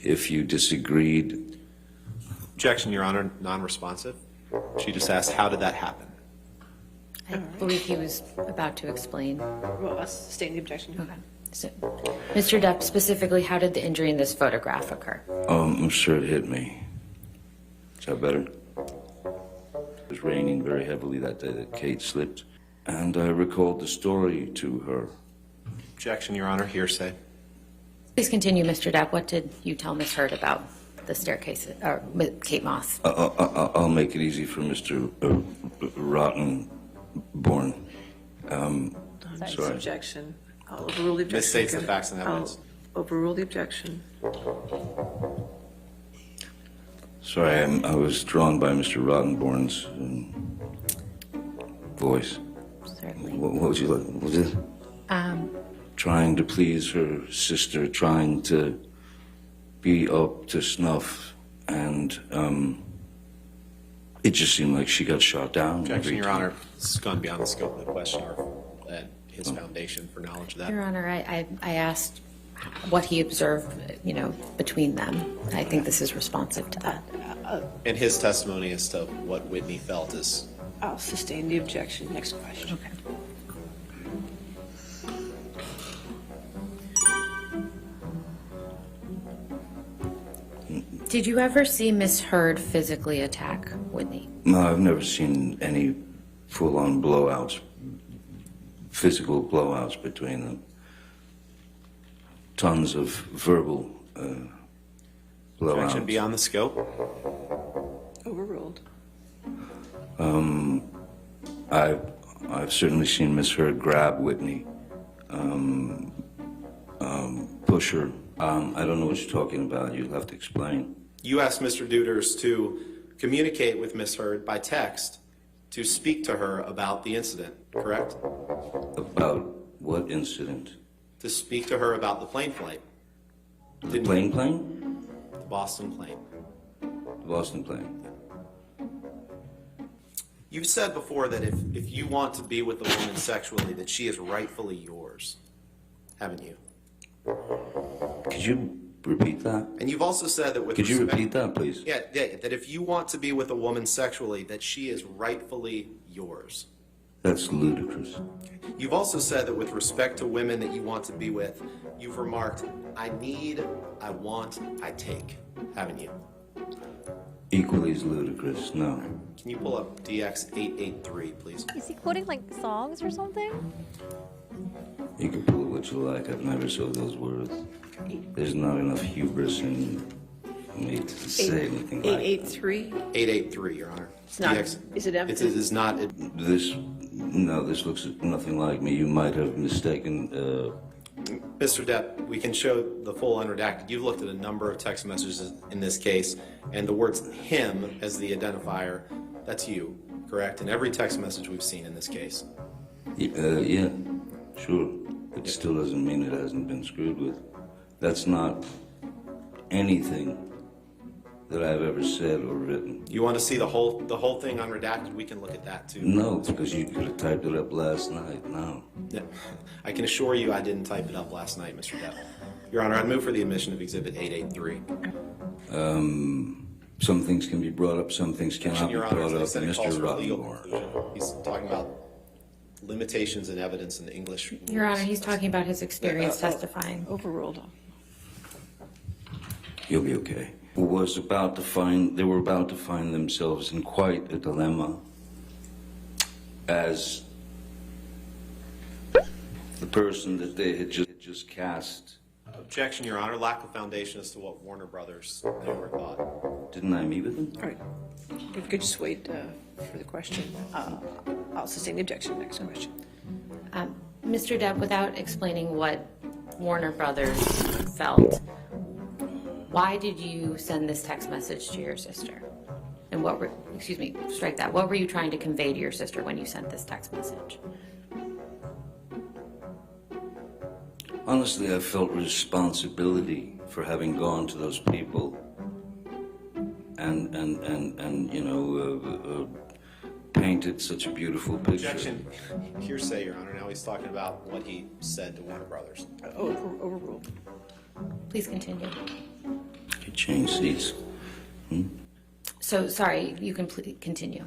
if you disagreed. Objection, Your Honor, non-responsive. She just asked, how did that happen? I believe he was about to explain. Well, I'll sustain the objection. Okay. So, Mr. Depp, specifically, how did the injury in this photograph occur? I'm sure it hit me. Is that better? It was raining very heavily that day that Kate slipped, and I recalled the story to her. Objection, Your Honor, hearsay. Please continue, Mr. Depp. What did you tell Ms. Heard about the staircase, or Kate Moss? I'll make it easy for Mr. Rottenborn. Sorry. Objection. I'll overrule the objection. Misstates the facts and evidence. I'll overrule the objection. Sorry, I was drawn by Mr. Rottenborn's voice. Certainly. What would you like? What was it? Trying to please her sister, trying to be up to snuff, and it just seemed like she got shot down. Objection, Your Honor. This has gone beyond the scope of the question or his foundation for knowledge of that. Your Honor, I asked what he observed, between them. I think this is responsive to that. And his testimony as to what Whitney felt is... I'll sustain the objection. Next question. Okay. Did you ever see Miss Heard physically attack Whitney? No, I've never seen any full-on blowouts, physical blowouts between them. Tons of verbal blowouts. Objection beyond the scope. Overruled. I've certainly seen Miss Heard grab Whitney, push her. I don't know what you're talking about. You'll have to explain. You asked Mr. Deuters to communicate with Miss Heard by text to speak to her about the incident, correct? About what incident? To speak to her about the plane flight. The plane? The Boston plane. The Boston plane. You've said before that if you want to be with a woman sexually, that she is rightfully yours, haven't you? Could you repeat that? And you've also said that with Could you respect- repeat that, please? Yeah, that if you want to be with a woman sexually, that she is rightfully yours. That's ludicrous. You've also said that with respect to women that you want to be with, you've remarked, I need, I want, I take, haven't you? Equally as ludicrous, no. Can you pull up DX883, please? Is he quoting like songs or something? You can pull it what you like. I've never said those words. There's not enough hubris in me to say anything like that. 883. 883, Your Honor. It's not. Is it empty? It is not. No, this looks nothing like me. You might have mistaken. Mr. Depp, we can show the full unredacted. You've looked at a number of text messages in this case, and the words him as the identifier, that's you, correct? In every text message we've seen in this case. Yeah, sure. It still doesn't mean it hasn't been screwed with. That's not anything that I've ever said or written. You want to see the whole thing unredacted? We can look at that too. No, because you could have typed it up last night. No. Yeah. I can assure you I didn't type it up last night, Mr. Depp. Your Honor, I'd move for the admission of Exhibit 883. Some things can be brought up, some things cannot be Your Honor, brought up. as I said, it calls Mr. for a legal Rottenborn. conclusion. He's talking about limitations in evidence in the English. Your Honor, he's talking about his experience testifying. Overruled. You'll be okay. They were about to find themselves in quite a dilemma as the person that they had just cast. Objection, Your Honor. Lack of foundation as to what Warner Brothers knew or thought. Didn't I meet with them? All right. If you could just wait for the question. I'll sustain the objection. Next question. Mr. Depp, without explaining what Warner Brothers felt, why did you send this text message to your sister? And what were you trying to convey to your sister when you sent this text message? Honestly, I felt responsibility for having gone to those people and painted such a beautiful picture. Objection. Hearsay, Your Honor. Now he's talking about what he said to Warner Brothers. Overruled. Please continue. change seats. So, sorry, you can continue.